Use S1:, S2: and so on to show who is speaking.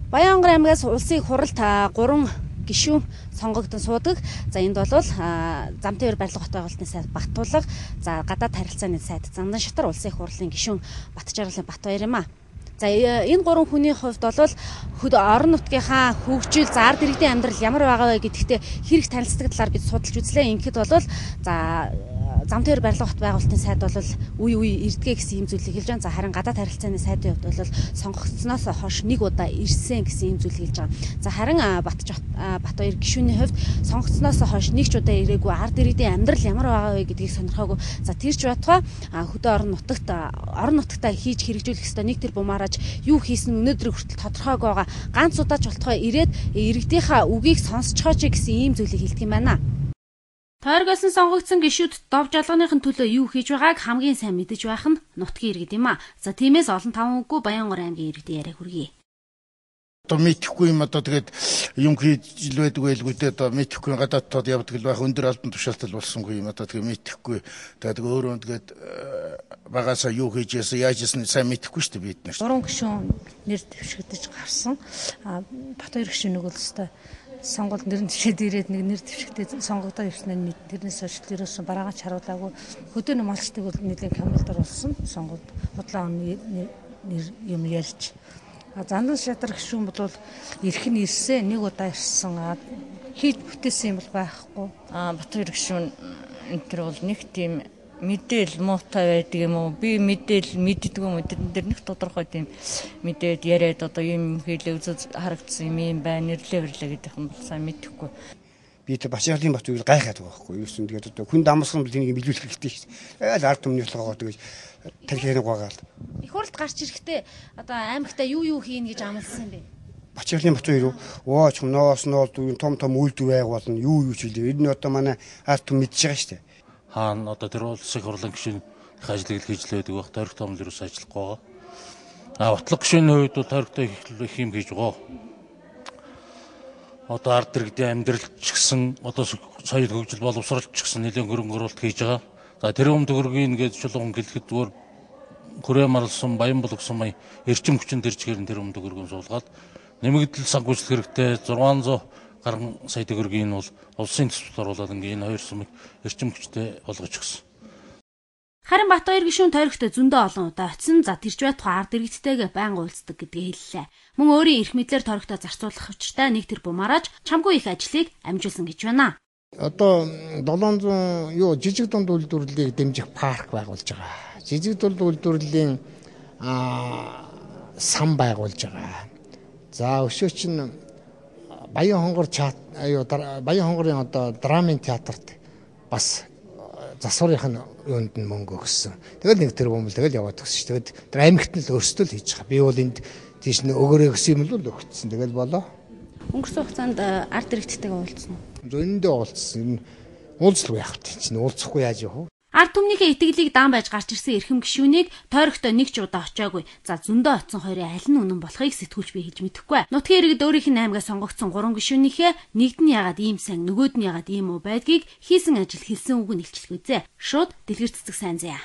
S1: Баянгар аймгаас улсын хуралд 3 гишүүн сонгогдсон суудаг. За энд бол Замтайвар барилга хот байгуулалтын сайд Баттулга, за гадаад харилцааны сайд Зандан Шатар, улсын их хурлын гишүүн Батжарлын Батбаяр юм а. За энэ 3 хүний хувьд бол орон нутгийнхаа хөгжил, за ард иргэдийн амьдрал ямар байгаа вэ гэдэгтээ хэрэг танилцдаг талаар бид судалж үзлээ. Ингээд бол за Замтайвар барилга хот байгуулалтын сайд бол үе ирдгээ гэсэн юм зүйлийг хэлж байгаа. За харин гадаад харилцааны сайдын хувьд бол сонгогдсноос хойш 1 удаа ирсэн гэсэн юм зүйлийг хэлж байгаа. За харин Батбаяр гишүүний хувьд сонгогдсноос хойш 1 ч удаа ирээгүй, ард иргэдийн амьдрал ямар байгаа вэ гэдгийг сонирхоогүй. За тэр ч байтугай хөдөө орон нутагтаа хийж хэрэгжүүлэх ёстой нэг тэр бумаараж юу хийсэн өнөөдөр хүртэл тодорхойг байгаа. Ганц удаач болтгой ирээд иргэдийнхаа үгийг сонсцохооч гэсэн ийм зүйлийг хэлдэг юм байна. Тойргосон сонгогдсон гишүүд дов жалганыхын төлөө юу хийж байгааг хамгийн сайн мэдэж байх нь нутгийн иргэд юм а. За тиймээс олон таван үгүй Баянгар аймгийн иргэдийн яриа хүргэе.
S2: Одоо мэдхгүй юм одоо тэгээд юм хийж л байдаг байлгүй дээ. Одоо мэдхгүй гадаадд явдаг л байх өндөр албан тушаалтал болсонгүй юм одоо тэгээд мэдхгүй. Тэгээд өөрөө тэгээд багасаа юу хийж яасан яаж яасан сайн мэдхгүй шүү дээ бид нар.
S3: 3 гишүүн нэр дэвшигдэж гарсан. Батбаяр гишүүнийг бол өстой сонгуульд нэр дэвшээд ирээд нэг нэр дэвшигдээ сонгогдоод ирсэн нь тэрнээс хойш ерөөсөн бараагач харуулаагүй. Хөдөөний малчтыг бол нэлийн камбалдар болсон. Сонгуульд худлаа нэр юм ярьж. Зандан Шатар гишүүн бол ирэх нь ирсэн, 1 удаа ирсэн. Хийж бүтээсэн юм бол байхгүй.
S4: Батбаяр гишүүн энэ төр бол нэг тийм мэдээл муутай байдаг юм уу? Би мэдээл мэддэг юм уу? Тэр нэг тодорхой тийм мэдээд яриад одоо юм хийлээ үзэж харагдсан юм байна, нэрлээ гэдэг юм бол сайн мэдэхгүй.
S5: Би тэр Бачаалын Батбаяр гайхаад байгаа байхгүй юу? Юусэн тэгээд одоо хүн дамсган бол энийг биелүүлэх хэрэгтэй шүү дээ. Айл ард түмний толгоо тэгээд тархиныг угаагаад.
S1: Их хурлд гарч ирэхдээ одоо аймагтаа юу хийнэ гэж амласан юм бэ?
S5: Бачаалын Батбаяр ууч ноос том үйлдвэр байгуулна, юу ч хэлээ. Энэ нь одоо манай ард түм мэдж байгаа шүү дээ.
S6: Хаана одоо тэр улсын хурлын гишүүн ажлыг хийж л байдаг байх. Тойрог том л юус ажиллахгүй байгаа. Батлага гишүүний хувьд бол тойрогтой их юм хийж байгаа. Одоо ард иргэдийн амьдрал ч гэсэн одоо соёл хөгжил боловсролч ч гэсэн нэлээд хөрөнгө оруулалт хийж байгаа. За тэр өмнө төгрөгийн ингээд чулуун гэлэхэд зүгээр хүрээ марлсан баян болгосон май эрчим хүчин төржгээр тэр өмнө төгрөгийн суулгаад нэмэгдэл санхүүжлэх хэрэгтэй 600 гаруй сая төгрөгийн бол улсын төсвөл оруулаад ингээд энэ 2 сумыг эрчим хүчтэй болгож өгсөн.
S1: Харин Батбаяр гишүүн тойрогтой зөндөө олон удаа очисон. За тэрч байтугай ард иргэдтэйгээ байнга уулздаг гэдгийг хэллээ. Мөн өөрийн эрх мэдлэр тойрогтой зарцуулах хүчтэй нэг тэр бумаараж чамгүй их ажлыг амжуулсан гэж байна.
S5: Одоо 700 жижиг дунд үйлдвэрлэлийг дэмжих парк байгуулж байгаа. Жижиг дунд үйлдвэрлэлийн сан байгуулж байгаа. За өшөө чинь Баян хонгорын одоо драмын театрт бас засварынх нь юунд нь мөнгө өгсөн. Тэгэл нэг тэр бомбол тэгэл яваад өгсөн шүү. Тэгэд тэр аймагт нь л өөрсдөө л хийж байгаа. Би бол энд тийш нэг өгөөрэй гэсэн юм л өгсөн. Тэгэл болоо.
S1: Өнгөрсөн хугацаанд ард иргэдтэйгээ уулзсан уу?
S5: Зөндөө уулзсан. Уулзлаа яах вэ? Чинь уулзахгүй яаж яах вэ?
S1: Ард түмнийхээ итгэлийг даан байж гарч ирсэн эрхэм гишүүнийг тойрогтой нэг ч удаа очиагүй. За зөндөө очсон хоёрын аль нь үнэн болохыг сэтгүүлч би хэлж мэдэхгүй. Нутгийн иргэд өөрийнх нь аймагаас сонгогдсон 3 гишүүнийхээ нэгд нь ягаад ийм сайн, нөгөөд нь ягаад ийм үү байдгийг хийсэн ажил хэлсэн үг нь илчлэх үзье. Шууд дэлгэр цэцэг сайн заяа.